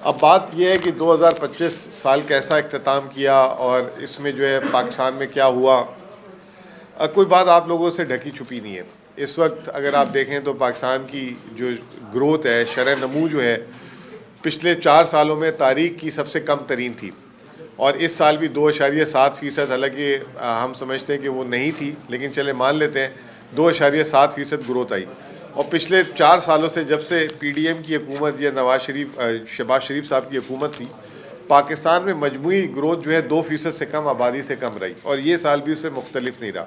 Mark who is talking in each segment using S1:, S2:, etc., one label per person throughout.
S1: अब बात यह है कि 2025 साल कैसा इख्तिताम किया और इसमें जो है पाकिस्तान में क्या हुआ। कोई बात आप लोगों से ढकी छुपी नहीं है। इस वक्त अगर आप देखें तो पाकिस्तान की जो ग्रोथ है, शरह नमू जो है, पिछले 4 सालों में तारीख की सबसे कम तरीन थी और इस साल भी 2.7%, हालांकि हम समझते हैं कि वो नहीं थी, लेकिन चले मान लेते हैं 2.7% ग्रोथ आई। और पिछले 4 सालों से जब से पीडीएम की हुकूमत या शहबाज शरीफ साहब की हुकूमत थी, पाकिस्तान में मजमूई ग्रोथ जो है 2% से कम, आबादी से कम रही और ये साल भी उससे मुख्तलिफ नहीं रहा।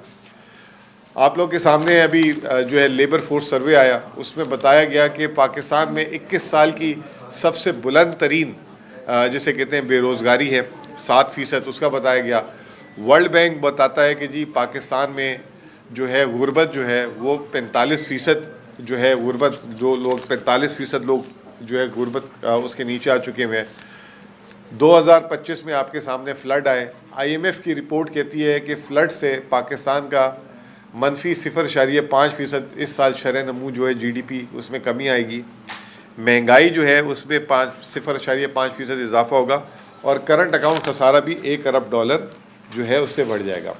S1: आप लोग के सामने अभी जो है लेबर फोर्स सर्वे आया, उसमें बताया गया कि पाकिस्तान में 21 साल की सबसे बुलंद तरीन जिसे कहते हैं बेरोज़गारी है 7%, उसका बताया गया। वर्ल्ड बैंक बताता है कि जी पाकिस्तान में जो है गुर्बत जो है वो 45% जो है गुर्बत, जो लोग 45% लोग जो है गुर्बत उसके नीचे आ चुके हुए हैं। 2025 में आपके सामने फ्लड आए। IMF की रिपोर्ट कहती है कि फ्लड से पाकिस्तान का -0.5% इस साल शरह नमू जो है GDP उसमें कमी आएगी। महंगाई जो है उसमें 0.5% इजाफा होगा और करंट अकाउंट खसारा भी $1 अरब जो है उससे बढ़ जाएगा।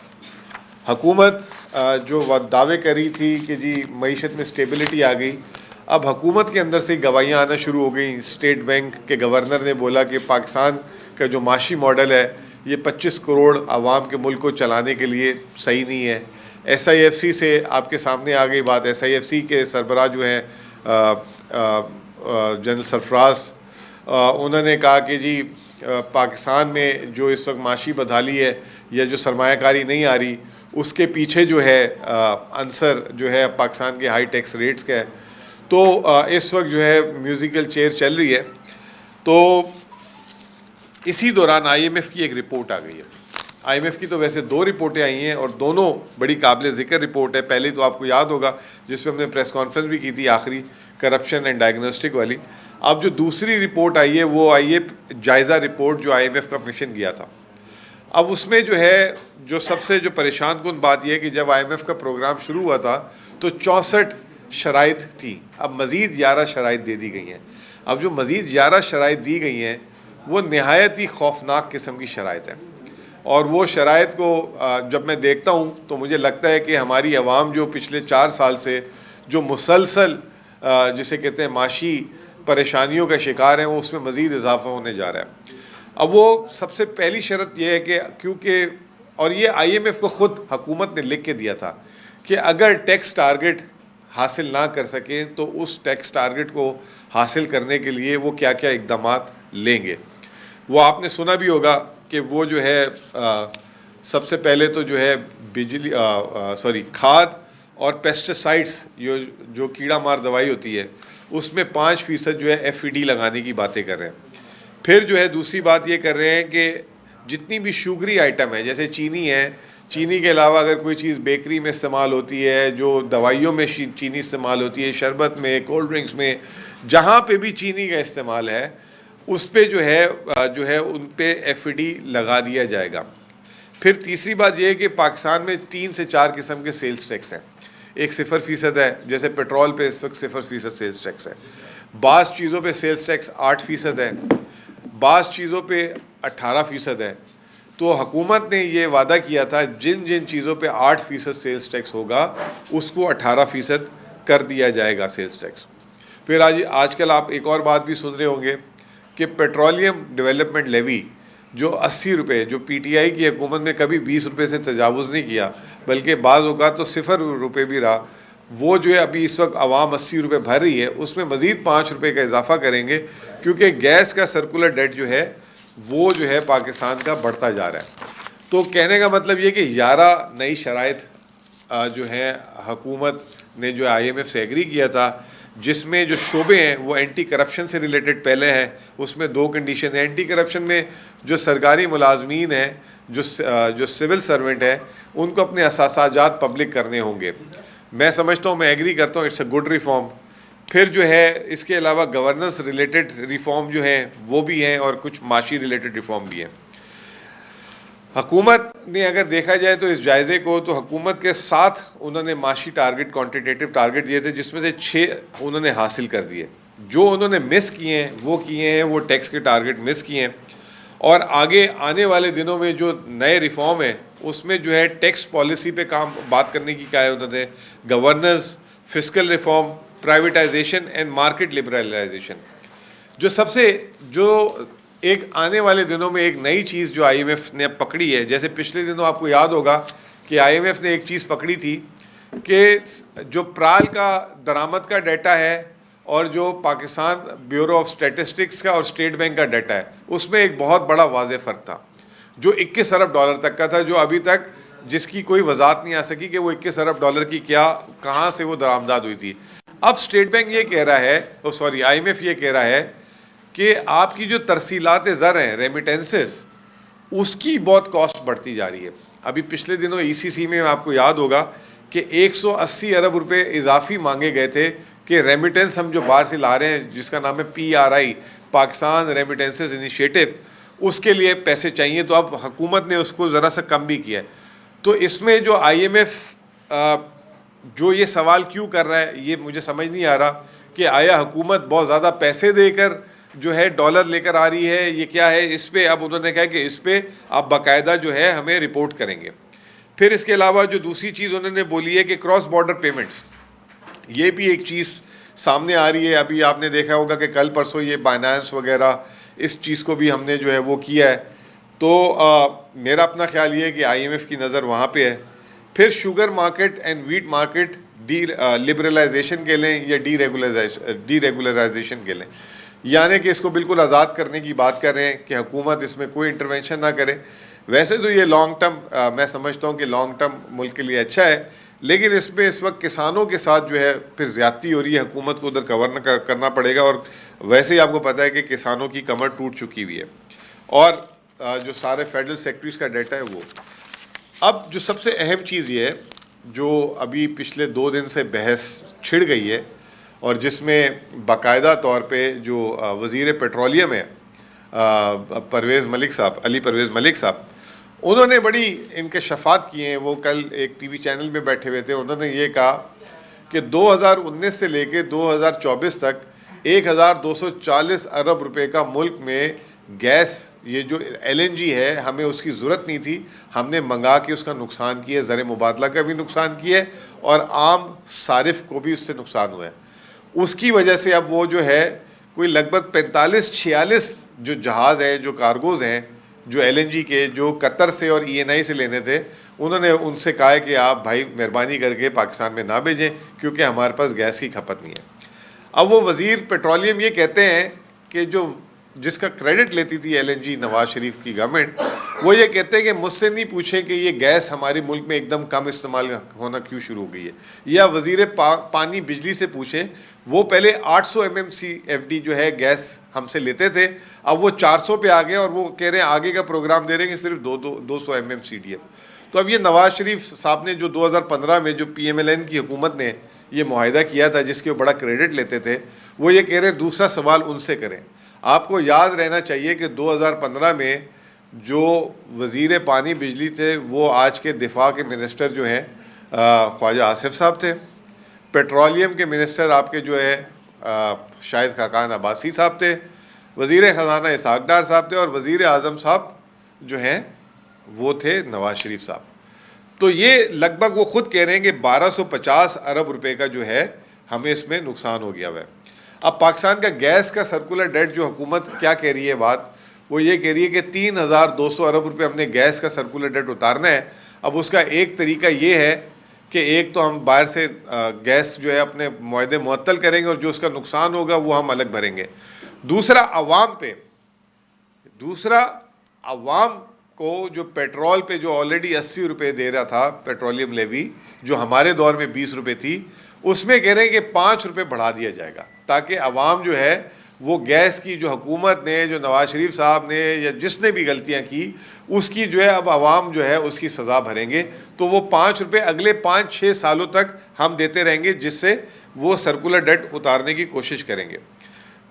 S1: हुकूमत जो दावे करी थी कि जी मईशत में स्टेबिलिटी आ गई, अब हुकूमत के अंदर से गवाहियाँ आना शुरू हो गई। स्टेट बैंक के गवर्नर ने बोला कि पाकिस्तान का जो माशी मॉडल है ये 25 करोड़ आवाम के मुल्क को चलाने के लिए सही नहीं है। SIFC से आपके सामने आ गई बात। SIFC के सरबराह जो हैं जनरल सरफराज, उन्होंने कहा कि जी पाकिस्तान में जो इस वक्त माशी बदहाली है या जो सरमायाकारी नहीं आ रही, उसके पीछे जो है आंसर जो है पाकिस्तान के हाई टैक्स रेट्स का है। तो इस वक्त जो है म्यूज़िकल चेयर चल रही है। तो इसी दौरान IMF की एक रिपोर्ट आ गई है। IMF की तो वैसे 2 रिपोर्टें आई हैं और दोनों बड़ी काबिल ज़िक्र रिपोर्ट है। पहले तो आपको याद होगा जिसमें हमने प्रेस कॉन्फ्रेंस भी की थी, आखिरी करप्शन एंड डायग्नोस्टिक वाली। अब जो दूसरी रिपोर्ट आई है वो आई है जायज़ा रिपोर्ट जो IMF का मिशन गया था। अब उसमें जो है जो सबसे जो परेशान कुन बात यह है कि जब IMF का प्रोग्राम शुरू हुआ था तो 64 शराइत थी, अब मज़ीद 11 शराइत दे दी गई हैं। अब जो मज़ीद 11 शराइत दी गई हैं वो नहायत ही खौफनाक किस्म की शराइत है और वो शराइत को जब मैं देखता हूँ तो मुझे लगता है कि हमारी आवाम जो पिछले 4 साल से जो मुसलसल जिसे कहते हैं माशी परेशानियों का शिकार हैं, वो उसमें मज़ीद इजाफा होने जा रहा है। अब वो सबसे पहली शर्त यह है कि क्योंकि, और ये IMF को ख़ुद हुकूमत ने लिख के दिया था कि अगर टैक्स टारगेट हासिल ना कर सकें तो उस टैक्स टारगेट को हासिल करने के लिए वो क्या क्या इक़दामात लेंगे। वो आपने सुना भी होगा कि वो जो है सबसे पहले तो जो है खाद और पेस्टिसाइड्स जो कीड़ा मार दवाई होती है उसमें 5% जो है FED लगाने की बातें कर रहे हैं। फिर जो है दूसरी बात ये कर रहे हैं कि जितनी भी शुगरी आइटम है, जैसे चीनी है, चीनी के अलावा अगर कोई चीज़ बेकरी में इस्तेमाल होती है, जो दवाइयों में चीनी इस्तेमाल होती है, शरबत में, कोल्ड ड्रिंक्स में, जहाँ पे भी चीनी का इस्तेमाल है उस पे जो है उन पे FED लगा दिया जाएगा। फिर तीसरी बात यह है कि पाकिस्तान में 3 से 4 किस्म के सेल्स टैक्स हैं। एक 0% है, जैसे पेट्रोल पे इस वक्त 0% सेल्स टैक्स है। बाज़ चीज़ों पे सेल्स टैक्स 8% है, बाज़ चीज़ों पे 18% है। तो हुकूमत ने ये वादा किया था जिन जिन चीज़ों पे 8% सेल्स टैक्स होगा उसको 18% कर दिया जाएगा सेल्स टैक्स। फिर आजकल आप एक और बात भी सुन रहे होंगे कि पेट्रोलियम डेवलपमेंट लेवी जो 80 रुपये, जो PTI की हुकूमत में कभी 20 रुपये से तजावुज़ नहीं किया बल्कि बाज़ औक़ात तो 0 रुपये भी रहा, वो जो है अभी इस वक्त आवाम 80 रुपये भर रही है, उसमें मज़ीद 5 रुपये का इजाफा करेंगे क्योंकि गैस का सर्कुलर डेट जो है वो जो है पाकिस्तान का बढ़ता जा रहा है। तो कहने का मतलब ये कि 11 नई शराइत जो है हुकूमत ने जो IMF से एग्री किया था, जिसमें जो शोबे हैं वो एंटी करप्शन से रिलेटेड पहले हैं। उसमें 2 कंडीशन है। एंटी करप्शन में जो सरकारी मुलाजमीन हैं, जो सिविल सर्वेंट है, उनको अपने असासाजात पब्लिक करने होंगे। मैं समझता हूँ, मैं एग्री करता हूँ, इट्स अ गुड रिफॉर्म। फिर जो है इसके अलावा गवर्नेंस रिलेटेड रिफॉर्म जो हैं वो भी हैं और कुछ माशी रिलेटेड रिफॉर्म भी हैं। हुकूमत ने अगर देखा जाए तो इस जायज़े को, तो हुकूमत के साथ उन्होंने माशी टारगेट, क्वान्टिटेटिव टारगेट दिए थे, जिसमें से 6 उन्होंने हासिल कर दिए। जो उन्होंने मिस किए हैं वो किए हैं, वो टैक्स के टारगेट मिस किए हैं। और आगे आने वाले दिनों में जो नए रिफॉर्म है उसमें जो है टैक्स पॉलिसी पे काम बात करने की क्या है उन्होंने, governance, fiscal reform, privatisation and market liberalisation. जो एक आने वाले दिनों में एक नई चीज़ जो आईएमएफ ने पकड़ी है, जैसे पिछले दिनों आपको याद होगा कि आईएमएफ ने एक चीज़ पकड़ी थी कि जो प्राल का दरामद का डाटा है और जो पाकिस्तान ब्यूरो ऑफ स्टैटिस्टिक्स का और स्टेट बैंक का डाटा है, उसमें एक बहुत बड़ा वाज़ेह फ़र्क था जो 21 अरब डॉलर तक का था, जो अभी तक जिसकी कोई वजाहत नहीं आ सकी कि वो 21 अरब डॉलर की कहाँ से वो दरामदाद हुई थी। अब स्टेट बैंक ये कह रहा है, आईएमएफ ये कह रहा है कि आपकी जो तरसीलात ज़र हैं, रेमिटेंसेस, उसकी बहुत कॉस्ट बढ़ती जा रही है। अभी पिछले दिनों ईसीसी में आपको याद होगा कि 180 अरब रुपए इजाफी मांगे गए थे कि रेमिटेंस हम जो बाहर से ला रहे हैं, जिसका नाम है PRI, पाकिस्तान रेमिटेंसेस इनिशिएटिव, उसके लिए पैसे चाहिए। तो अब हुकूमत ने उसको ज़रा सा कम भी किया है। तो इसमें जो IMF जो ये सवाल क्यों कर रहा है, ये मुझे समझ नहीं आ रहा कि आया हुकूमत बहुत ज़्यादा पैसे देकर जो है डॉलर लेकर आ रही है, ये क्या है। इस पर अब उन्होंने कहा कि इस पर आप बाकायदा जो है हमें रिपोर्ट करेंगे। फिर इसके अलावा जो दूसरी चीज़ उन्होंने बोली है कि क्रॉस बॉर्डर पेमेंट्स, ये भी एक चीज़ सामने आ रही है। अभी आपने देखा होगा कि कल परसों ये बाइनेंस वगैरह इस चीज़ को भी हमने जो है वो किया है। तो मेरा अपना ख्याल ये है कि IMF की नज़र वहाँ पे है। फिर sugar market and wheat market liberalisation के लें या डीरेगुलराइजेशन के लें, यानी कि इसको बिल्कुल आज़ाद करने की बात कर रहे हैं कि हुकूमत इसमें कोई इंटरवेंशन ना करे। वैसे तो ये लॉन्ग टर्म मैं समझता हूँ कि लॉन्ग टर्म मुल्क के लिए अच्छा है, लेकिन इसमें इस वक्त किसानों के साथ जो है फिर ज़्यादती हो रही है, हुकूमत को उधर कवर न करना पड़ेगा। और वैसे ही आपको पता है कि किसानों की कमर टूट चुकी हुई है। और जो सारे फेडरल सेक्रेटरीज का डाटा है वो, अब जो सबसे अहम चीज़ ये है जो अभी पिछले 2 दिन से बहस छिड़ गई है और जिसमें बाकायदा तौर पे जो वज़ीर पेट्रोलियम है परवेज़ मलिक साहब, अली परवेज़ मलिक साहब, उन्होंने बड़ी इनके शफात किए हैं। वो कल एक TV चैनल में बैठे हुए थे। उन्होंने ये कहा कि 2019 से लेके 2024 तक 1240 अरब रुपए का मुल्क में गैस, ये जो LNG है, हमें उसकी ज़रूरत नहीं थी, हमने मंगा के उसका नुकसान किया, ज़र मुबादला का भी नुकसान किया है और आम सारिफ को भी उससे नुकसान हुआ है। उसकी वजह से अब वो जो है कोई लगभग 45-46 जो जहाज़ हैं, जो कार्गोज़ हैं, जो LNG के, जो कतर से और ENI से लेने थे, उन्होंने उनसे कहा है कि आप भाई मेहरबानी करके पाकिस्तान में ना भेजें क्योंकि हमारे पास गैस की खपत नहीं है। अब वो वज़ीर पेट्रोलियम ये कहते हैं कि जो जिसका क्रेडिट लेती थी LNG नवाज शरीफ की गवर्नमेंट, वो ये कहते हैं कि मुझसे नहीं पूछे कि ये गैस हमारे मुल्क में एकदम कम इस्तेमाल होना क्यों शुरू हो गई है, या वज़ीर पानी बिजली से पूछे। वो पहले 800 MMCFD जो है गैस हमसे लेते थे, अब वो 400 पे आ गए और वो कह रहे हैं आगे का प्रोग्राम दे रहे हैं सिर्फ 200 MMCDF। तो अब ये नवाज शरीफ साहब ने जो 2015 में जो PMLN की हुकूमत ने ये मुआहिदा किया था जिसके बड़ा क्रेडिट लेते थे, वो ये कह रहे हैं दूसरा सवाल उनसे करें। आपको याद रहना चाहिए कि 2015 में जो वज़ीर पानी बिजली थे वो आज के दिफा के मिनिस्टर जो हैं ख्वाजा आसिफ साहब थे। पेट्रोलियम के मिनिस्टर आपके जो है शाहिद खाकान अब्बासी साहब थे। वज़ीर ख़जाना इसहाक डार साहब थे और वज़ीर आज़म साहब जो हैं वो थे नवाज शरीफ साहब। तो ये लगभग वो खुद कह रहे हैं कि 1250 अरब रुपए का जो है हमें इसमें नुकसान हो गया हुआ है। अब पाकिस्तान का गैस का सर्कुलर डेट जो हुकूमत क्या कह रही है बात, वो ये कह रही है कि 3200 अरब रुपए हमने गैस का सर्कुलर डेट उतारना है। अब उसका एक तरीका ये है कि एक तो हम बाहर से गैस जो है अपने मुआहदे मुअत्तल करेंगे और जो उसका नुकसान होगा वो हम अलग भरेंगे। दूसरा अवाम को जो पेट्रोल पे जो ऑलरेडी 80 रुपये दे रहा था पेट्रोलियम लेवी, जो हमारे दौर में 20 रुपये थी, उसमें कह रहे हैं कि 5 रुपये बढ़ा दिया जाएगा ताकि अवाम जो है वो गैस की जो हुकूमत ने, जो नवाज शरीफ साहब ने या जिसने भी गलतियां की, उसकी जो है अब अवाम जो है उसकी सज़ा भरेंगे। तो वो 5 रुपये अगले 5-6 सालों तक हम देते रहेंगे, जिससे वो सर्कुलर डेट उतारने की कोशिश करेंगे।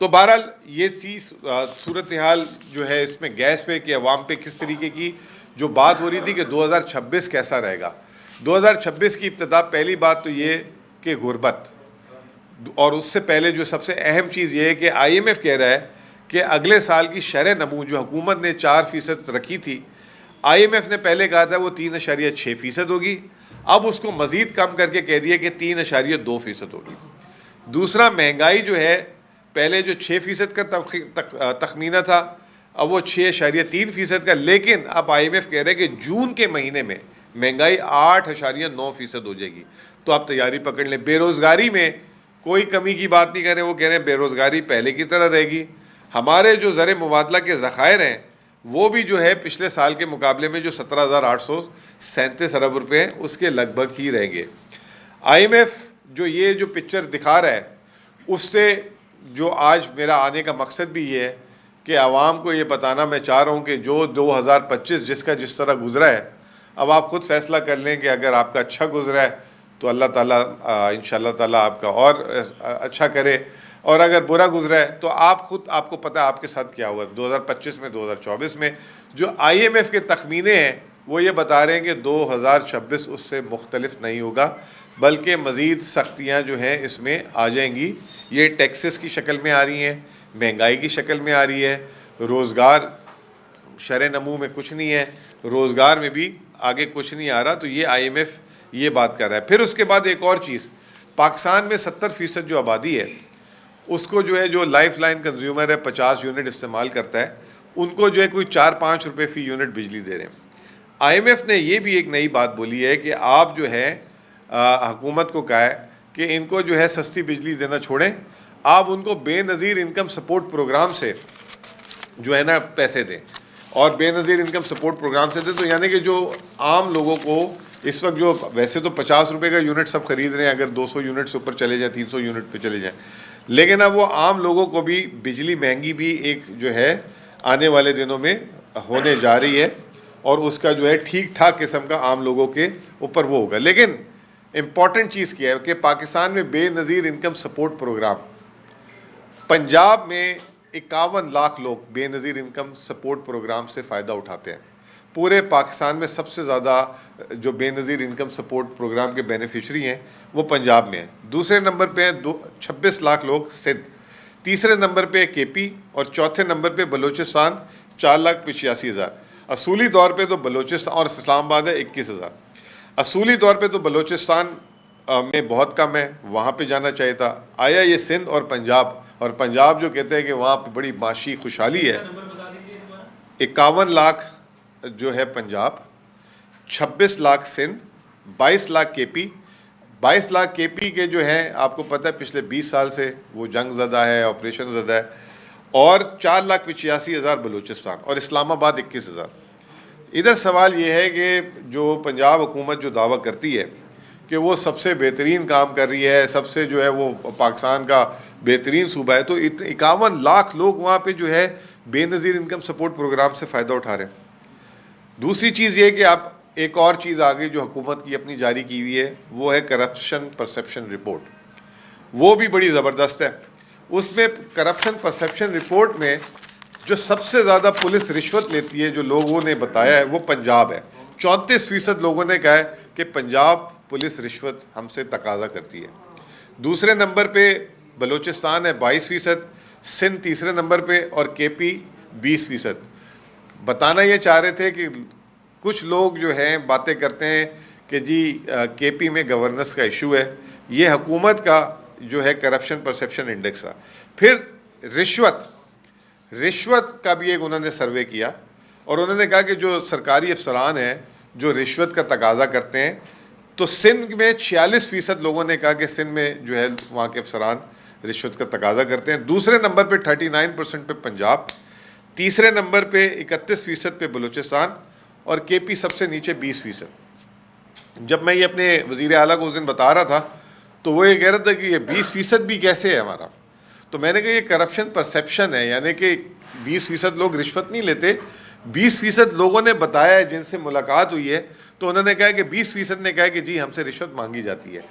S1: तो बहरहाल ये सूरत हाल जो है इसमें गैस पे कि अवाम पे किस तरीके की जो बात हो रही थी कि 2026 कैसा रहेगा। 2026 की इब्तिदा, पहली बात तो ये कि और उससे पहले जो सबसे अहम चीज़ ये है कि IMF कह रहा है कि अगले साल की शरह नमू जो हुकूमत ने 4% रखी थी, IMF ने पहले कहा था वो 3.6% होगी, अब उसको मज़ीद कम करके कह दिया कि 3.2% होगी। दूसरा, महंगाई जो है पहले जो 6% का तखमीना था, अब वो 6.3% का, लेकिन अब IMF कह रहे हैं कि जून के महीने में महंगाई 8.9% हो जाएगी। तो आप तैयारी पकड़ लें। बेरोज़गारी में कोई कमी की बात नहीं कर रहे, वो कह रहे हैं बेरोज़गारी पहले की तरह रहेगी। हमारे जो ज़र मुबादला के ज़खायर हैं वो भी जो है पिछले साल के मुकाबले में जो 17,837 अरब रुपये हैं उसके लगभग ही रहेंगे। IMF जो ये जो पिक्चर दिखा रहा है, उससे जो आज मेरा आने का मकसद भी ये है कि आवाम को ये बताना मैं चाह रहा हूँ कि जो 2025 जिसका जिस तरह गुजरा है, अब आप खुद फैसला कर लें कि अगर आपका अच्छा गुजरा है तो अल्लाह ताला इंशाअल्लाह ताला आपका और अच्छा करे, और अगर बुरा गुजरा है तो आपको पता है आपके साथ क्या हुआ 2025 में, 2024 में। जो IMF के तखमीने हैं वो ये बता रहे हैं कि 2026 उससे मुख्तलिफ नहीं होगा, बल्कि मज़ीद सख्तियाँ जो हैं इसमें आ जाएंगी। ये टैक्सेस की शक्ल में आ रही हैं, महंगाई की शक्ल में आ रही है, रोज़गार शरह नमू में कुछ नहीं है, रोज़गार में भी आगे कुछ नहीं आ रहा। तो ये IMF ये बात कर रहा है। फिर उसके बाद एक और चीज़, पाकिस्तान में 70% जो आबादी है उसको जो है जो लाइफ लाइन कंज्यूमर है 50 यूनिट इस्तेमाल करता है, उनको जो है कोई 4-5 रुपये फ़ी यूनिट बिजली दे रहे हैं। IMF ने ये भी एक नई बात बोली है कि आप जो है हुकूमत को कहा है कि इनको जो है सस्ती बिजली देना छोड़ें, आप उनको बेनज़ीर इनकम सपोर्ट प्रोग्राम से जो है ना पैसे दें, और बेनज़ीर इनकम सपोर्ट प्रोग्राम से दें। तो यानी कि जो आम लोगों को इस वक्त जो वैसे तो 50 रुपये का यूनिट सब खरीद रहे हैं, अगर 200 यूनिट से ऊपर चले जाए, 300 यूनिट पे चले जाए, लेकिन अब वो आम लोगों को भी बिजली महंगी भी एक जो है आने वाले दिनों में होने जा रही है, और उसका जो है ठीक ठाक किस्म का आम लोगों के ऊपर वो होगा। लेकिन इम्पॉर्टेंट चीज़ क्या है कि पाकिस्तान में Benazir income support programme, Punjab में 51 लाख लोग बेनज़ीर इनकम सपोर्ट प्रोग्राम से फ़ायदा उठाते हैं। पूरे पाकिस्तान में सबसे ज़्यादा जो बेनज़ीर इनकम सपोर्ट प्रोग्राम के बेनिफिशरी हैं वो पंजाब में हैं। दूसरे नंबर पे हैं 26 लाख लोग सिंध, तीसरे नंबर पे KP, और चौथे नंबर पे बलूचिस्तान 4,85,000। असूली तौर पे तो बलूचिस्तान और इस्लामाबाद है 21,000। असूली तौर पे तो बलूचिस्तान में बहुत कम है, वहाँ पे जाना चाहिए था। आया ये सिंध और पंजाब जो कहते हैं कि वहाँ पे बड़ी माशी खुशहाली है। 51 लाख जो है पंजाब, 26 लाख सिंध, 22 लाख KP। 22 लाख KP के जो हैं आपको पता है पिछले 20 साल से वो जंग ज़दा है, ऑपरेशन ज़दा है, और 4,85,000 बलूचिस्तान, और इस्लामाबाद 21,000। इधर सवाल ये है कि जो पंजाब हुकूमत जो दावा करती है कि वो सबसे बेहतरीन काम कर रही है, सबसे जो है वो पाकिस्तान का बेहतरीन सूबा है, तो 51 लाख लोग वहाँ पे जो है बेनज़ीर इनकम सपोर्ट प्रोग्राम से फ़ायदा उठा रहे हैं। दूसरी चीज़ ये कि आप एक और चीज़ आगे जो हुकूमत की अपनी जारी की हुई है वो है करप्शन परसेप्शन रिपोर्ट, वो भी बड़ी ज़बरदस्त है। उसमें करप्शन परसेप्शन रिपोर्ट में जो सबसे ज़्यादा पुलिस रिश्वत लेती है जो लोगों ने बताया है वो पंजाब है। 34% लोगों ने कहा है कि पंजाब पुलिस रिश्वत हमसे तकाजा करती है। दूसरे नंबर पे बलूचिस्तान है 22%, सिंध तीसरे नंबर पे, और KP 20%। बताना ये चाह रहे थे कि कुछ लोग जो हैं बातें करते हैं कि जी KP में गवर्नेंस का इशू है, ये हुकूमत का जो है करप्शन परसेप्शन इंडेक्स है। फिर रिश्वत का भी एक उन्होंने सर्वे किया, और उन्होंने कहा कि जो सरकारी अफसरान हैं जो रिश्वत का तकाजा करते हैं, तो सिंध में 46% लोगों ने कहा कि सिंध में जो है वहाँ के अफसरान रिश्वत का तकाजा करते हैं। दूसरे नंबर पे 39% पे पंजाब, तीसरे नंबर पे 31% पे बलूचिस्तान, और KP सबसे नीचे 20%। जब मैं ये अपने वज़ीर आला को उस दिन बता रहा था तो वो ये कह रहा था कि ये 20% भी कैसे है हमारा, तो मैंने कहा ये करप्शन परसेप्शन है, यानी कि 20% लोग रिश्वत नहीं लेते, 20% लोगों ने बताया है जिनसे मुलाकात हुई है, तो उन्होंने कहा कि 20% ने कहा कि जी हमसे रिश्वत मांगी जाती है।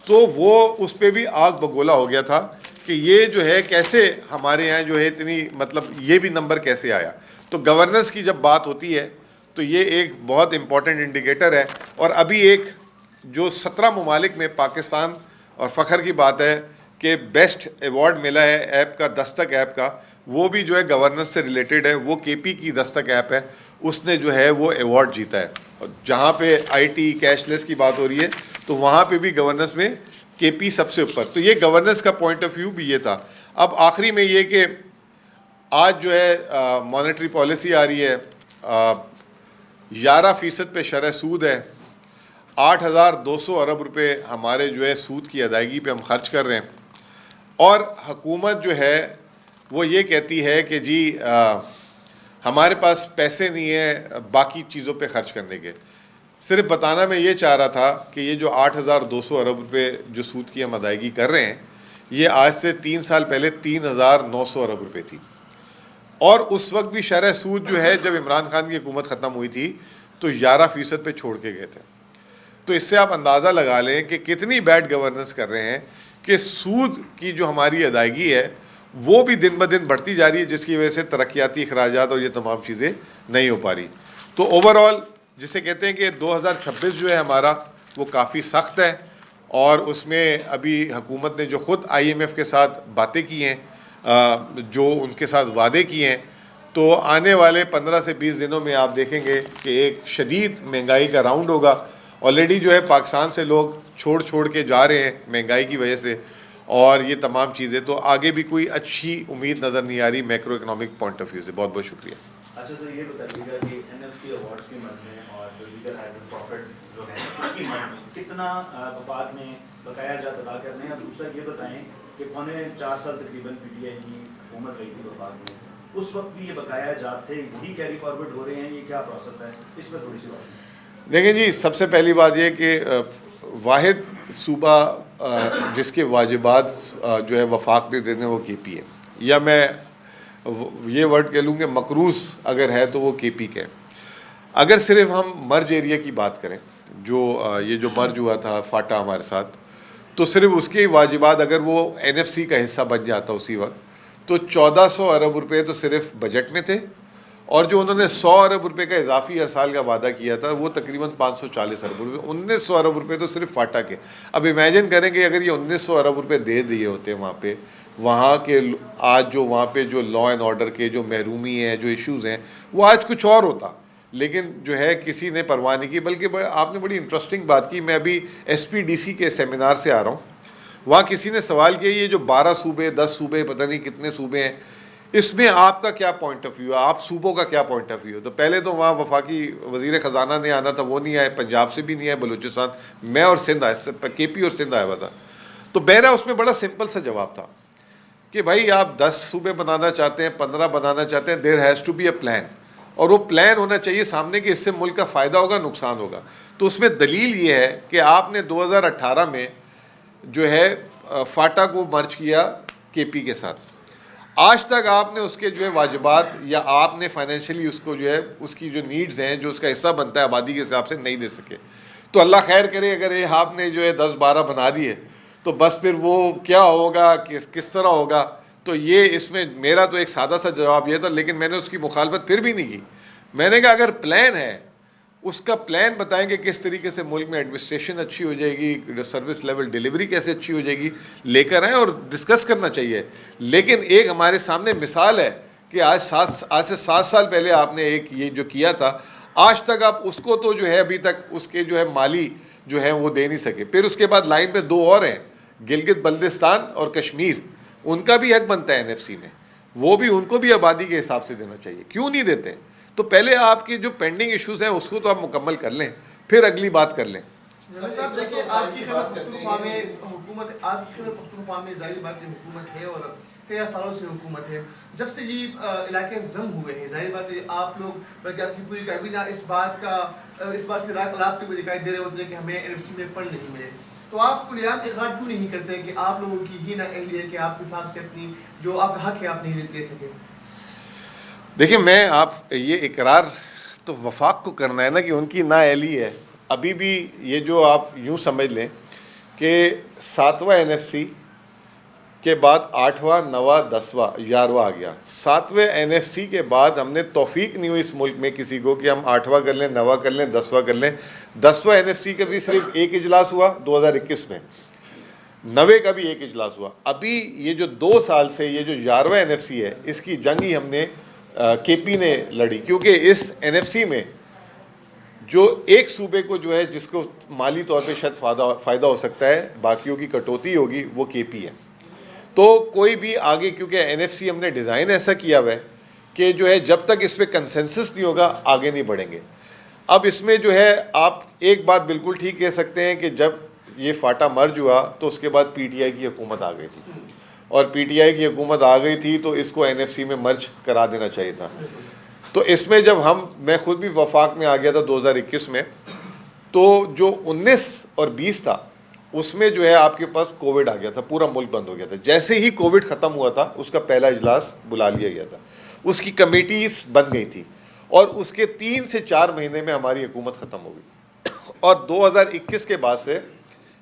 S1: तो वो उस पर भी आग बगोला हो गया था कि ये जो है कैसे हमारे यहाँ जो है इतनी मतलब ये भी नंबर कैसे आया। तो गवर्नेंस की जब बात होती है तो ये एक बहुत इम्पॉर्टेंट इंडिकेटर है। और अभी एक जो 17 ममालिक में पाकिस्तान, और फ़ख्र की बात है कि बेस्ट अवार्ड मिला है ऐप का, दस्तक ऐप का, वो भी जो है गवर्नेंस से रिलेटेड है। वो केपी की दस्तक ऐप है, उसने जो है वो अवार्ड जीता है। जहाँ पे आईटी कैशलेस की बात हो रही है तो वहाँ पे भी गवर्नेंस में केपी सबसे ऊपर। तो ये गवर्नेंस का पॉइंट ऑफ व्यू भी ये था। अब आखिरी में ये कि आज जो है मॉनेटरी पॉलिसी आ रही है, 11% पे शरह सूद है, 8,200 अरब रुपए हमारे जो है सूद की अदायगी पे हम खर्च कर रहे हैं, और हुकूमत जो है वो ये कहती है कि जी हमारे पास पैसे नहीं है बाकी चीज़ों पे खर्च करने के। सिर्फ बताना मैं ये चाह रहा था कि ये जो 8,200 अरब रुपए जो सूद की हम अदायगी कर रहे हैं, ये आज से 3 साल पहले 3,900 अरब रुपए थी। और उस वक्त भी शरह सूद जो है जब इमरान खान की हुकूमत ख़त्म हुई थी तो 11% पे छोड़ के गए थे। तो इससे आप अंदाज़ा लगा लें कि कितनी बैड गवर्नेंस कर रहे हैं कि सूद की जो हमारी अदायगी है वो भी दिन ब दिन बढ़ती जा रही है, जिसकी वजह से तरक्याती अखराजात और ये तमाम चीज़ें नहीं हो पा रही। तो ओवरऑल जिसे कहते हैं कि 2026 जो है हमारा वो काफ़ी सख्त है, और उसमें अभी हुकूमत ने जो ख़ुद IMF के साथ बातें की हैं, जो उनके साथ वादे किए हैं, तो आने वाले 15 से 20 दिनों में आप देखेंगे कि एक शदीद महंगाई का राउंड होगा। ऑलरेडी जो है पाकिस्तान से लोग छोड़ के जा रहे हैं महंगाई की वजह से, और ये तमाम चीज़ें। तो आगे भी कोई अच्छी उम्मीद नज़र नहीं आ रही macro economic point of view से। बहुत बहुत शुक्रिया।
S2: अच्छा सर, ये बताइएगा कि NFC अवार्ड्स की मद में और जो लीगल हाइड्रोल प्रॉफिट जो है उसकी मद में कितना वफाक में बकाया जात अदा करने हैं। दूसरा ये बताएं कि 4.25 साल तकरीबन PTI की हुकूमत रही थी वफाक में, उस वक्त भी ये बकाया जात थे, वही कैरी फॉरवर्ड हो रहे हैं, ये क्या प्रोसेस है, इस पर थोड़ी सी बात।
S1: देखिए जी, सबसे पहली बात ये कि वाहिद सूबा जिसके वाजिबात जो है वफाक ने देने वो KP है, या मैं ये वर्ड कह लूँ कि मकरूज अगर है तो वो KP के। अगर सिर्फ हम मर्ज एरिया की बात करें, जो ये जो मर्ज हुआ था फाटा हमारे साथ, तो सिर्फ उसके वाजिबात अगर वो NFC का हिस्सा बन जाता उसी वक्त, तो 1400 अरब रुपए तो सिर्फ बजट में थे, और जो उन्होंने 100 अरब रुपए का इजाफी हर साल का वादा किया था वो तकरीबन 540 अरब रुपये, 1900 अरब रुपए तो सिर्फ फाटा के। अब इमेजिन करें कि अगर ये 1900 अरब रुपए दे दिए होते वहाँ के आज जो वहाँ पे जो लॉ एंड ऑर्डर के जो महरूमी हैं, जो इश्यूज़ हैं, वो आज कुछ और होता, लेकिन जो है किसी ने परवाह नहीं की। बल्कि आपने बड़ी इंटरेस्टिंग बात की। मैं अभी SPDC के सेमिनार से आ रहा हूँ, वहाँ किसी ने सवाल किया ये जो 12 सूबे 10 सूबे पता नहीं कितने सूबे हैं, इसमें आपका क्या पॉइंट ऑफ व्यू है, आप सूबों का क्या पॉइंट ऑफ व्यू है। तो पहले तो वहाँ वफाकी वज़ीर ख़जाना ने आना था, वो नहीं आए, पंजाब से भी नहीं आए, बलूचिस्तान, मैं और सिंध आए, KP और सिंध आया हुआ था। तो मेरा उसमें बड़ा सिंपल सा जवाब था कि भाई आप 10 सूबे बनाना चाहते हैं, 15 बनाना चाहते हैं, there has to be a plan, और वो प्लान होना चाहिए सामने कि इससे मुल्क का फ़ायदा होगा नुकसान होगा। तो उसमें दलील ये है कि आपने 2018 में जो है फाटा को मर्ज किया KP के साथ, आज तक आपने उसके जो है वाजिबात या आपने फाइनेंशियली उसको जो है उसकी जो नीड्स हैं, जो उसका हिस्सा बनता है आबादी के हिसाब से नहीं दे सके। तो अल्लाह खैर करे, अगर ये आपने जो है 10-12 बना दिए तो बस फिर वो क्या होगा, किस तरह होगा। तो ये इसमें मेरा तो एक सादा सा जवाब ये था, लेकिन मैंने उसकी मुखालफत फिर भी नहीं की। मैंने कहा अगर प्लान है, उसका प्लान बताएंगे किस तरीके से मुल्क में एडमिनिस्ट्रेशन अच्छी हो जाएगी, सर्विस लेवल डिलीवरी कैसे अच्छी हो जाएगी, लेकर आएँ और डिस्कस करना चाहिए। लेकिन एक हमारे सामने मिसाल है कि आज से 7 साल पहले आपने एक ये जो किया था, आज तक आप उसको तो जो है अभी तक उसके जो है माली जो है वो दे नहीं सके। फिर उसके बाद लाइन पे 2 और हैं, गिलगित बल्दिस्तान और कश्मीर, उनका भी हक बनता है NFC में, वो भी उनको भी आबादी के हिसाब से देना चाहिए। क्यों नहीं देते? तो पहले आपके जो पेंडिंग इश्यूज हैं उसको तो आप मुकम्मल कर लें, फिर अगली बात कर लें।
S3: आपकी पख्तूनख्वा में जाहिर बात है हुकूमत है और कई सालों से हुकूमत है। जब से ये इलाके जम हुए हैं, जाहिर बात है आप लोग बल्कि आपकी पूरी काबीना इस बात के राग लाभ में दिखाई दे रहे होते हैं कि हमें NFC में फंड नहीं मिले। तो आप कुलियात इकरार क्यों नहीं करते कि आप लोगों की ये ना अहली है कि आप विफाक से अपनी जो आपका हक है आप नहीं ले सके?
S1: देखिए, मैं आप ये इकरार तो वफाक को करना है ना कि उनकी ना अहली है। अभी भी ये जो आप यूँ समझ लें कि 7वां NFC के बाद 8वां 9वां 10वां 11वां आ गया। 7वें NFC के बाद हमने तौफीक नहीं हुई इस मुल्क में किसी को कि हम 8वां कर लें, 9वां कर लें, 10वां कर लें। 10वां NFC का भी सिर्फ एक इजलास हुआ 2021 में। 90 का भी एक इजलास हुआ। अभी ये जो 2 साल से ये जो 11वां एनएफसी है, इसकी जंग ही हमने केपी ने लड़ी, क्योंकि इस एनएफसी में जो एक सूबे को जो है जिसको माली तौर पे शायद फ़ायदा हो सकता है, बाकियों की कटौती होगी, वो केपी है। तो कोई भी आगे, क्योंकि एनएफसी हमने डिज़ाइन ऐसा किया हुआ है कि जो है जब तक इस पर कंसेंसस नहीं होगा आगे नहीं बढ़ेंगे। अब इसमें जो है आप एक बात बिल्कुल ठीक कह सकते हैं कि जब ये फाटा मर्ज हुआ तो उसके बाद पीटीआई की हुकूमत आ गई थी, और पीटीआई की हुकूमत आ गई थी तो इसको एनएफसी में मर्ज करा देना चाहिए था। तो इसमें जब मैं खुद भी वफाक में आ गया था 2021 में, तो जो 19 और 20 था उसमें जो है आपके पास कोविड आ गया था, पूरा मुल्क बंद हो गया था। जैसे ही कोविड ख़त्म हुआ था उसका पहला इजलास बुला लिया गया था, उसकी कमेटीज बन गई थी, और उसके 3 से 4 महीने में हमारी हुकूमत ख़त्म हो गई। और 2021 के बाद से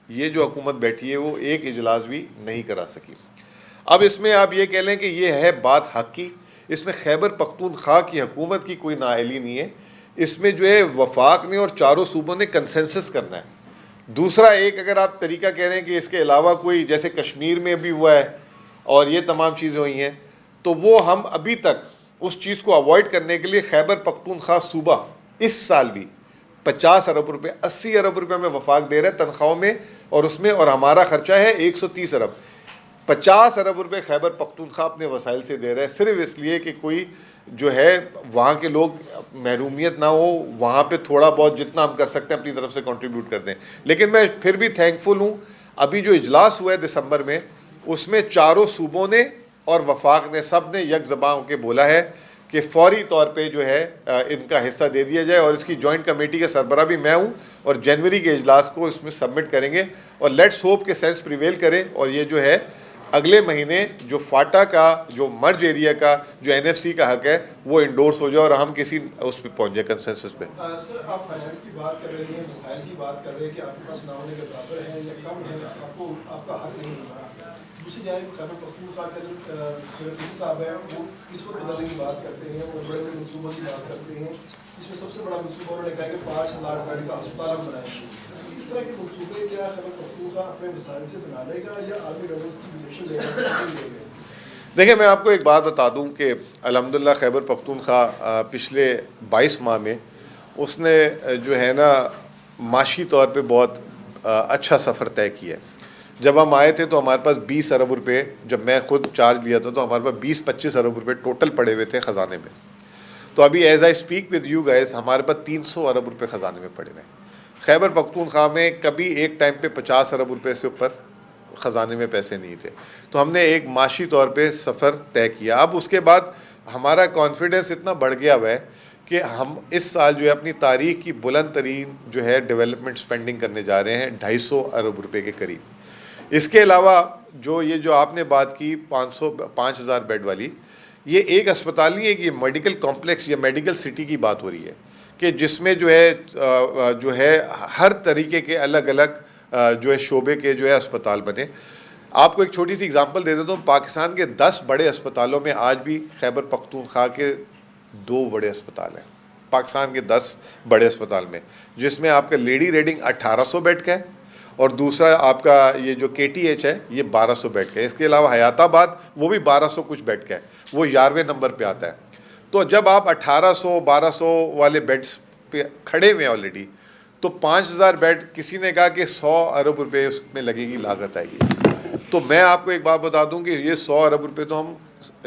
S1: ये जो हुकूमत बैठी है वो एक इजलास भी नहीं करा सकी। अब इसमें आप ये कह लें कि ये है बात हक की, इसमें खैबर पख्तूनख्वा की हुकूमत की कोई नाअहली नहीं है। इसमें जो है वफाक ने और चारों सूबों ने कंसेंसस करना है। दूसरा एक अगर आप तरीका कह रहे हैं कि इसके अलावा कोई, जैसे कश्मीर में भी हुआ है और ये तमाम चीज़ें हुई हैं, तो वो हम अभी तक उस चीज़ को अवॉइड करने के लिए खैबर पख्तूनख्वा सूबा इस साल भी 50 अरब रुपये 80 अरब रुपये में वफाक दे रहे हैं तनख्वाहों में, और उसमें और हमारा खर्चा है 130 अरब। 50 अरब रुपये खैबर पख्तूनख्वा अपने वसाइल से दे रहे हैं, सिर्फ इसलिए कि कोई जो है वहाँ के लोग महरूमियत ना हो, वहाँ पे थोड़ा बहुत जितना हम कर सकते हैं अपनी तरफ से कंट्रीब्यूट कर दें। लेकिन मैं फिर भी थैंकफुल हूँ, अभी जो इजलास हुआ है दिसंबर में, उसमें चारों सूबों ने और वफाक ने सब ने यक ज़बां होकर बोला है कि फौरी तौर पे जो है इनका हिस्सा दे दिया जाए, और इसकी जॉइंट कमेटी का सरबरा भी मैं हूँ, और जनवरी के इजलास को इसमें सबमिट करेंगे, और लेट्स होप के सेंस प्रिवेल करे, और ये जो है अगले महीने जो फाटा का जो मर्ज एरिया का जो एनएफसी का हक है वो इंडोर्स हो जाए और हम किसी उस पर पहुँच जाए कंसेंसस पे।
S4: सर, आप फाइनेंस की बात कर रहे हैं, मिसाइल की बात कर रहे हैं कि आपके पास ना होने के बराबर है या कम है, आपको आपका हक नहीं मिल रहा। दूसरी जानिब खैबर पख्तूनख्वा के जो साहब हैं वो किस्मत बदलने की बात करते हैं, वो बड़े बड़े मनसूबों की बात करते हैं। इसमें सबसे बड़ा मनसूबा उन्होंने कहा कि 5000 बेड का अस्पताल हम बनाएंगे। इस तरह के मनसूबे क्या खैबर पख्तूनख्वा अपने मिसाइल से बना लेगा या आर्मी गवर्नमेंट की पोजीशन लेगा?
S1: देखिए, मैं आपको एक बात बता दूं कि अल्हम्दुलिल्लाह खैबर पख्तूनख्वा पिछले 22 माह में उसने जो है ना माशी तौर पे बहुत अच्छा सफ़र तय किया है। जब हम आए थे तो हमारे पास 20 अरब रुपये, जब मैं खुद चार्ज लिया था तो हमारे पास 20-25 अरब रुपये टोटल पड़े हुए थे ख़जाने में। तो अभी as I speak with you guys हमारे पास 300 अरब रुपये ख़जाने में पड़े हुए हैं। खैबर पख्तूनख्वा में कभी एक टाइम पे 50 अरब रुपये से ऊपर ख़जाने में पैसे नहीं थे। तो हमने एक माशी तौर पे सफ़र तय किया। अब उसके बाद हमारा कॉन्फिडेंस इतना बढ़ गया हुआ है कि हम इस साल जो है अपनी तारीख की बुलंद तरीन जो है डेवलपमेंट स्पेंडिंग करने जा रहे हैं 250 अरब रुपये के करीब। इसके अलावा जो आपने बात की 5000 बेड वाली, ये एक अस्पताल नहीं है कि ये मेडिकल कॉम्प्लेक्स या मेडिकल सिटी की बात हो रही है कि जिसमें जो है हर तरीके के अलग अलग जो है शोबे के जो है अस्पताल बने। आपको एक छोटी सी एग्जांपल दे देता हूँ। पाकिस्तान के 10 बड़े अस्पतालों में आज भी खैबर पख्तूनख्वा के 2 बड़े अस्पताल हैं। पाकिस्तान के 10 बड़े अस्पताल में, जिसमें आपका लेडी रेडिंग 1800 बेड का है और दूसरा आपका ये जो KTH है ये 1200 बेड का है। इसके अलावा हयाताबाद वो भी 1200 कुछ बेड का है, वो 11वें नंबर पे आता है। तो जब आप 1800-1200 वाले बेड्स पे खड़े हुए हैं ऑलरेडी, तो 5000 बेड, किसी ने कहा कि 100 अरब रुपये उसमें लगेगी, लागत आएगी। तो मैं आपको एक बात बता दूं कि ये 100 अरब रुपये तो हम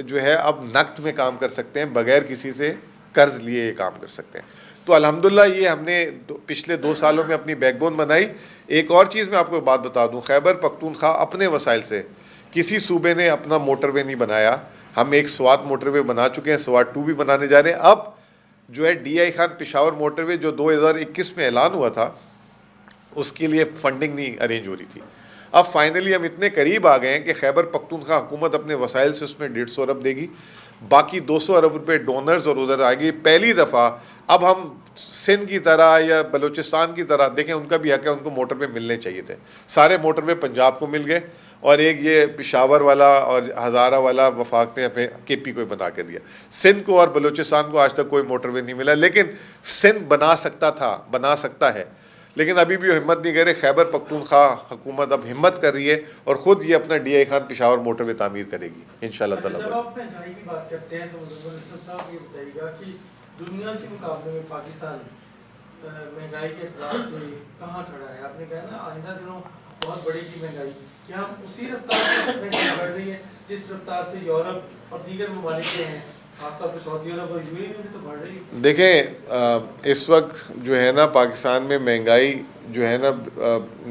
S1: जो है अब नकद में काम कर सकते हैं, बगैर किसी से कर्ज लिए ये काम कर सकते हैं। तो अल्हम्दुलिल्लाह ये हमने पिछले 2 सालों में अपनी बैकबोन बनाई। एक और चीज़ मैं आपको बात बता दूं, खैबर पख्तूनख्वा अपने वसाइल से, किसी सूबे ने अपना मोटरवे नहीं बनाया। हम एक स्वात मोटरवे बना चुके हैं, स्वात 2 भी बनाने जा रहे हैं। अब जो है DI खान पेशावर मोटरवे जो 2021 में ऐलान हुआ था, उसके लिए फंडिंग नहीं अरेंज हो रही थी। अब फाइनली हम इतने करीब आ गए हैं कि खैबर पख्तूनख्वा हुकूमत अपने वसाइल से उसमें 150 अरब देगी, बाकी 200 अरब रुपये डोनर्स और उधर आएगी। पहली दफ़ा अब हम सिंध की तरह या बलूचिस्तान की तरह, देखें उनका भी हक है, उनको मोटरवे मिलने चाहिए थे। सारे मोटरवे पंजाब को मिल गए और एक ये पेशावर वाला और हज़ारा वाला वफाक ने अपने KP को बना के दिया। सिंध को और बलूचिस्तान को आज तक कोई मोटरवे नहीं मिला, लेकिन सिंध बना सकता था, बना सकता है। लेकिन अभी भी वो हिम्मत नहीं कर रहे। खैबर पख्तूनख्वा हुकूमत अब हिम्मत कर रही है और ख़ुद ये अपना DI खान पेशावर मोटरवे तामीर करेगी इंशाल्लाह ताला।
S5: जब आप महंगाई की बात करते हैं तो मुझे साहब ये बताइएगा कि दुनिया के मुकाबले में पाकिस्तान महंगाई के एतबार से कहाँ खड़ा है? आपने कहा ना आइंदा दिनों बहुत बढ़ेगी महंगाई, क्या हम उसी रफ्तार से महंगाई बढ़ रही है जिस रफ्तार से यूरोप और दीगर ममालिक हैं, खासतौर पर सऊदी अरब और UAE में भी तो बढ़ रही है?
S1: देखें, इस वक्त जो है ना पाकिस्तान में महंगाई जो है ना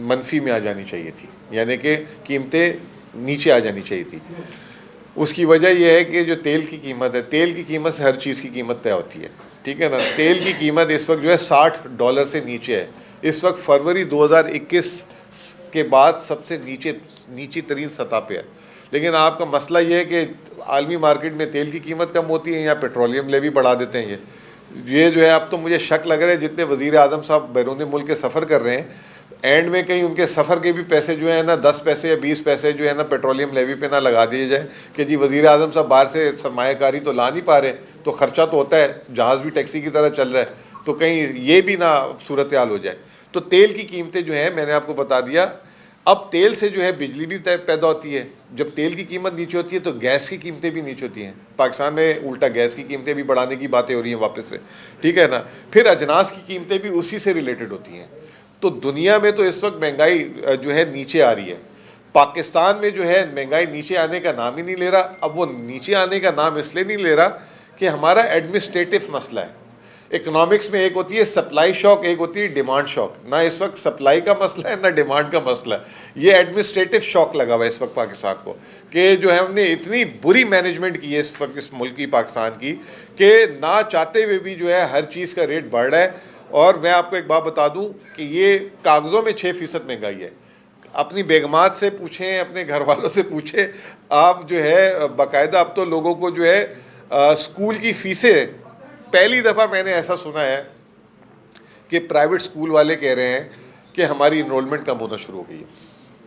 S1: मनफी में आ जानी चाहिए थी, यानी कि कीमतें नीचे आ जानी चाहिए थी। उसकी वजह यह है कि जो तेल की कीमत है, तेल की कीमत से हर चीज़ की कीमत तय होती है, ठीक है ना। तेल की कीमत इस वक्त जो है $60 से नीचे है। इस वक्त फरवरी 2021 के बाद सबसे नीची तरीन सतह पे है। लेकिन आपका मसला ये है कि आलमी मार्केट में तेल की कीमत कम होती है, या पेट्रोलियम लेवी बढ़ा देते हैं। ये जो है, अब तो मुझे शक लग रहा है जितने वज़ीर आज़म साहब बैरून मुल्क के सफ़र कर रहे हैं, एंड में कहीं उनके सफ़र के भी पैसे जो है ना 10 पैसे या 20 पैसे जो है ना पेट्रोलियम लेवी पे ना लगा दिए जाए कि जी वज़ीर आज़म साहब बाहर से सरमायाकारी तो ला नहीं पा रहे, तो ख़र्चा तो होता है, जहाज़ भी टैक्सी की तरह चल रहा है, तो कहीं ये भी ना सूरत हाल हो जाए। तो तेल की कीमतें जो हैं, मैंने आपको बता दिया, अब तेल से जो है बिजली भी पैदा होती है। जब तेल की कीमत नीचे होती है तो गैस की कीमतें भी नीचे होती हैं। पाकिस्तान में उल्टा गैस की कीमतें भी बढ़ाने की बातें हो रही हैं वापस से, ठीक है ना। फिर अजनास की कीमतें भी उसी से रिलेटेड होती हैं। तो दुनिया में तो इस वक्त महंगाई जो है नीचे आ रही है। पाकिस्तान में जो है महंगाई नीचे आने का नाम ही नहीं ले रहा। अब वो नीचे आने का नाम इसलिए नहीं ले रहा कि हमारा एडमिनिस्ट्रेटिव मसला है। इकोनॉमिक्स में एक होती है सप्लाई शॉक, एक होती है डिमांड शॉक। ना इस वक्त सप्लाई का मसला है ना डिमांड का मसला है। ये एडमिनिस्ट्रेटिव शॉक लगा हुआ है इस वक्त पाकिस्तान को, कि जो है हमने इतनी बुरी मैनेजमेंट की है इस वक्त इस मुल्क की, पाकिस्तान की, कि ना चाहते हुए भी जो है हर चीज़ का रेट बढ़ रहा है। और मैं आपको एक बात बता दूं कि ये कागज़ों में 6% महंगाई है। अपनी बेगमात से पूछें, अपने घर वालों से पूछें आप, जो है बाकायदा अब तो लोगों को जो है स्कूल की फ़ीसें, पहली दफ़ा मैंने ऐसा सुना है कि प्राइवेट स्कूल वाले कह रहे हैं कि हमारी इनरोलमेंट कम होना शुरू हो गई है।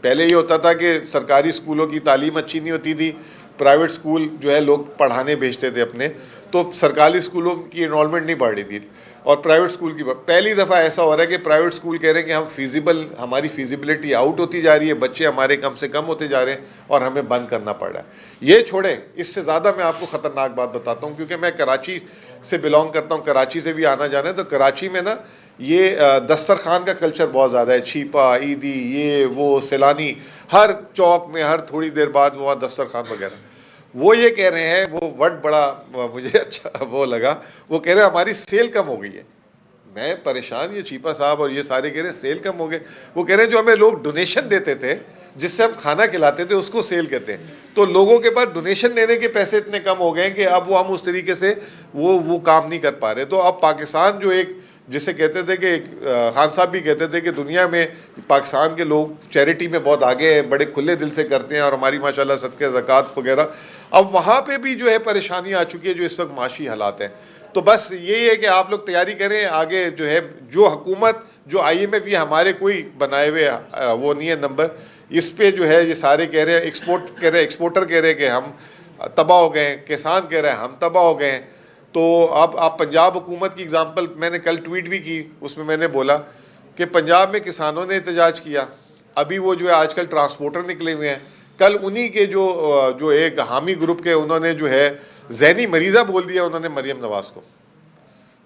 S1: पहले ये होता था कि सरकारी स्कूलों की तालीम अच्छी नहीं होती थी, प्राइवेट स्कूल जो है लोग पढ़ाने भेजते थे अपने, तो सरकारी स्कूलों की इनरोलमेंट नहीं बढ़ रही थी और प्राइवेट स्कूल की। पहली दफ़ा ऐसा हो रहा है कि प्राइवेट स्कूल कह रहे हैं कि हमारी फिजिबिलिटी आउट होती जा रही है, बच्चे हमारे कम से कम होते जा रहे हैं और हमें बंद करना पड़ रहा है। ये छोड़ें, इससे ज़्यादा मैं आपको ख़तरनाक बात बताता हूँ, क्योंकि मैं कराची से बिलोंग करता हूँ, कराची से भी आना जाना है। तो कराची में ना ये दस्तरखान का कल्चर बहुत ज़्यादा है। छीपा, ईदी, ये वो, सैलानी, हर चौक में हर थोड़ी देर बाद वहाँ दस्तरखान वगैरह। वो ये कह रहे हैं, वो वर्ड बड़ा मुझे अच्छा वो लगा, वो कह रहे हैं हमारी सेल कम हो गई है। मैं परेशान, ये चीपा साहब और ये सारे कह रहे हैं सेल कम हो गए। वो कह रहे हैं जो हमें लोग डोनेशन देते थे, जिससे हम खाना खिलाते थे, उसको सेल कहते हैं। तो लोगों के पास डोनेशन देने के पैसे इतने कम हो गए कि अब वो हम उस तरीके से वो काम नहीं कर पा रहे। तो अब पाकिस्तान जो एक, जिसे कहते थे कि खान साहब भी कहते थे कि दुनिया में पाकिस्तान के लोग चैरिटी में बहुत आगे हैं, बड़े खुले दिल से करते हैं और हमारी माशाल्लाह सदक़े ज़कात वगैरह, अब वहाँ पे भी जो है परेशानी आ चुकी है जो इस वक्त माशी हालात हैं। तो बस यही है कि आप लोग तैयारी करें आगे, जो है जो हुकूमत, जो IMF, ये हमारे कोई बनाए हुए वो नहीं है नंबर, इस पे जो है ये सारे कह रहे हैं, एक्सपोर्टर कह रहे हैं कि हम तबाह हो गए, किसान कह रहे हैं हम तबाह हो गए। तो अब आप पंजाब हुकूमत की एग्जांपल, मैंने कल ट्वीट भी की, उसमें मैंने बोला कि पंजाब में किसानों ने एहतजाज किया, अभी वो जो है आजकल ट्रांसपोर्टर निकले हुए हैं। कल उन्हीं के जो एक हामी ग्रुप के, उन्होंने जो है ज़हनी मरीज़ा बोल दिया उन्होंने मरियम नवाज़ को।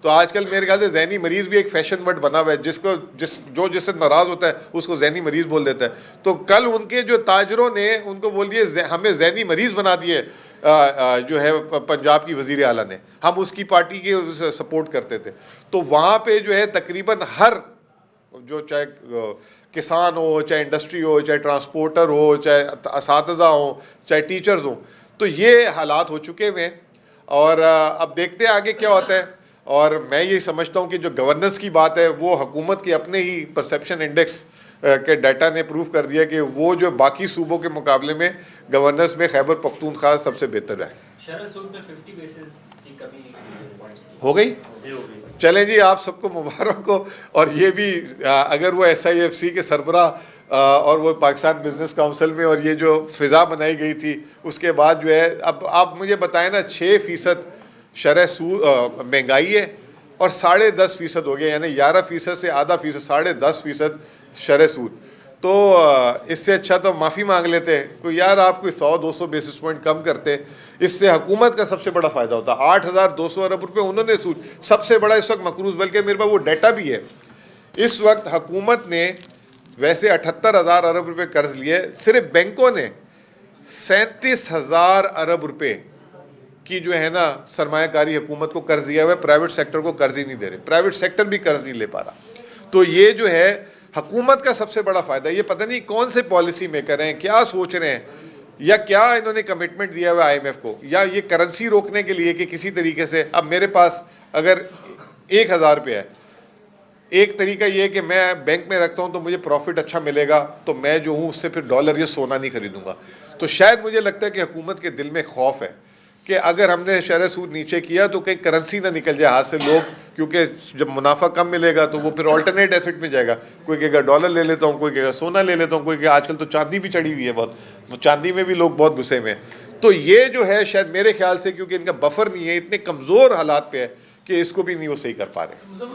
S1: तो आजकल मेरे ख्याल से ज़हनी मरीज़ भी एक फैशन वर्ड बना हुआ है, जिससे नाराज़ होता है उसको ज़हनी मरीज़ बोल देता है। तो कल उनके जो ताजरों ने उनको बोल दिए, हमें ज़हनी मरीज़ बना दिए जो है पंजाब की वज़ीर आला ने, हम उसकी पार्टी के सपोर्ट करते थे। तो वहाँ पे जो है तकरीबन हर, जो चाहे किसान हो, चाहे इंडस्ट्री हो, चाहे ट्रांसपोर्टर हो, चाहे असातिज़ा हो, चाहे टीचर्स हो, तो ये हालात हो चुके हुए हैं। और अब देखते हैं आगे क्या होता है। और मैं ये समझता हूँ कि जो गवर्नेंस की बात है, वो हुकूमत के अपने ही परसेप्शन इंडेक्स के डाटा ने प्रूव कर दिया कि वो जो बाकी सूबों के मुकाबले में गवर्नेंस में खैबर पख्तूनख्वा सबसे बेहतर है।
S6: शरह सूद में 50 बेसिस की कमी
S1: हो गई। चलें जी, आप सबको मुबारक हो। और ये भी अगर वो SIFC के सरबराह और वो पाकिस्तान बिजनेस काउंसिल में और ये जो फ़िज़ा बनाई गई थी, उसके बाद जो है, अब आप मुझे बताएं ना, 6% शरह सूद महंगाई है और 10.5% हो गया, यानी 11% से आधा फीसद, 10.5% शरह सूद। तो इससे अच्छा तो माफ़ी मांग लेते, कोई यार आप कोई 100-200 बेसिस पॉइंट कम करते, इससे हुकूमत का सबसे बड़ा फ़ायदा होता। 8,200 अरब रुपये उन्होंने सूद, सबसे बड़ा इस वक्त मकरूज़, बल्कि मेरे पास वो डाटा भी है। इस वक्त हुकूमत ने वैसे 78,000 अरब रुपये कर्ज लिए, सिर्फ बैंकों ने 37,000 अरब रुपये की जो है ना सरमायाकारी हुकूमत को कर्ज दिया हुआ है, प्राइवेट सेक्टर को कर्ज ही नहीं दे रहे, प्राइवेट सेक्टर भी कर्ज नहीं ले पा रहा। तो ये जो है हुकूमत का सबसे बड़ा फ़ायदा, ये पता नहीं कौन से पॉलिसी मेकर हैं, क्या सोच रहे हैं, या क्या इन्होंने कमिटमेंट दिया हुआ IMF को, या ये करेंसी रोकने के लिए कि किसी तरीके से। अब मेरे पास अगर 1,000 रुपये है, एक तरीका ये है कि मैं बैंक में रखता हूँ तो मुझे प्रॉफिट अच्छा मिलेगा, तो मैं जो हूँ उससे फिर डॉलर या सोना नहीं खरीदूंगा। तो शायद मुझे लगता है कि हुकूमत के दिल में खौफ है कि अगर हमने शरह सूद नीचे किया तो कहीं करेंसी ना निकल जाए हाथ से लोग, क्योंकि जब मुनाफा कम मिलेगा तो वो फिर ऑल्टरनेट एसेट में जाएगा। कोई कहेगा डॉलर ले लेता हूँ, कोई कहेगा सोना ले लेता हूँ, कोई कहेगा आजकल तो चांदी भी चढ़ी हुई है बहुत, चांदी में भी लोग बहुत गुस्से में। तो ये जो है शायद मेरे ख्याल से, क्योंकि इनका बफर नहीं है, इतने कमज़ोर हालात पे है कि इसको भी नहीं वो सही कर पा रहे।
S5: जो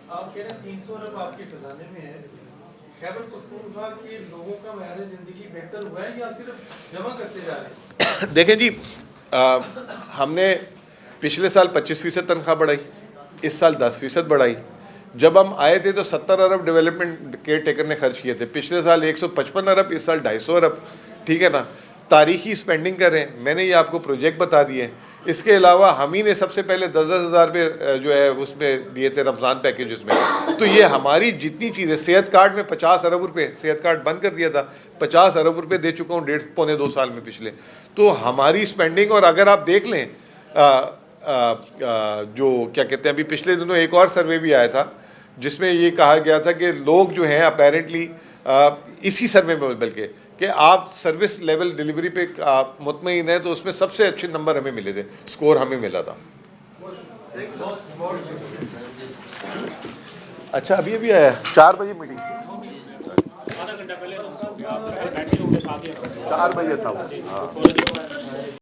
S5: आप कह रहे हैं 300 अरब आपके खजाने में है, खैबर पख्तूनख्वा के लोगों का मेयार जिंदगी बेहतर हुआ है या सिर्फ जमा करते जा रहे हैं?
S1: देखें जी, हमने पिछले साल 25% तनख्वाह बढ़ाई, इस साल 10% बढ़ाई। जब हम आए थे तो 70 अरब डेवलपमेंट केयर टेकर ने खर्च किए थे, पिछले साल 155 अरब, इस साल 250 अरब, ठीक है ना। तारीखी स्पेंडिंग कर रहे हैं, मैंने ये आपको प्रोजेक्ट बता दिए। इसके अलावा हम ही ने सबसे पहले 10-10 हज़ार रुपये जो है उसमें दिए थे रमज़ान पैकेजेस में। तो ये हमारी जितनी चीज़ें, सेहत कार्ड में 50 अरब रुपये, सेहत कार्ड बंद कर दिया था, 50 अरब रुपये दे चुका हूँ 1.5-2 साल में पिछले। तो हमारी स्पेंडिंग, और अगर आप देख लें जो क्या कहते हैं, अभी पिछले दिनों एक और सर्वे भी आया था जिसमें ये कहा गया था कि लोग जो हैं अपेरेंटली इसी सर्वे में बल्कि कि आप सर्विस लेवल डिलीवरी पे आप मुतमईन हैं, तो उसमें सबसे अच्छे नंबर हमें मिले थे, स्कोर हमें मिला था। अच्छा अभी अभी आया 4 बजे मीटिंग,
S6: आधा घंटा पहले तो 4 बजे था वो।
S1: हाँ।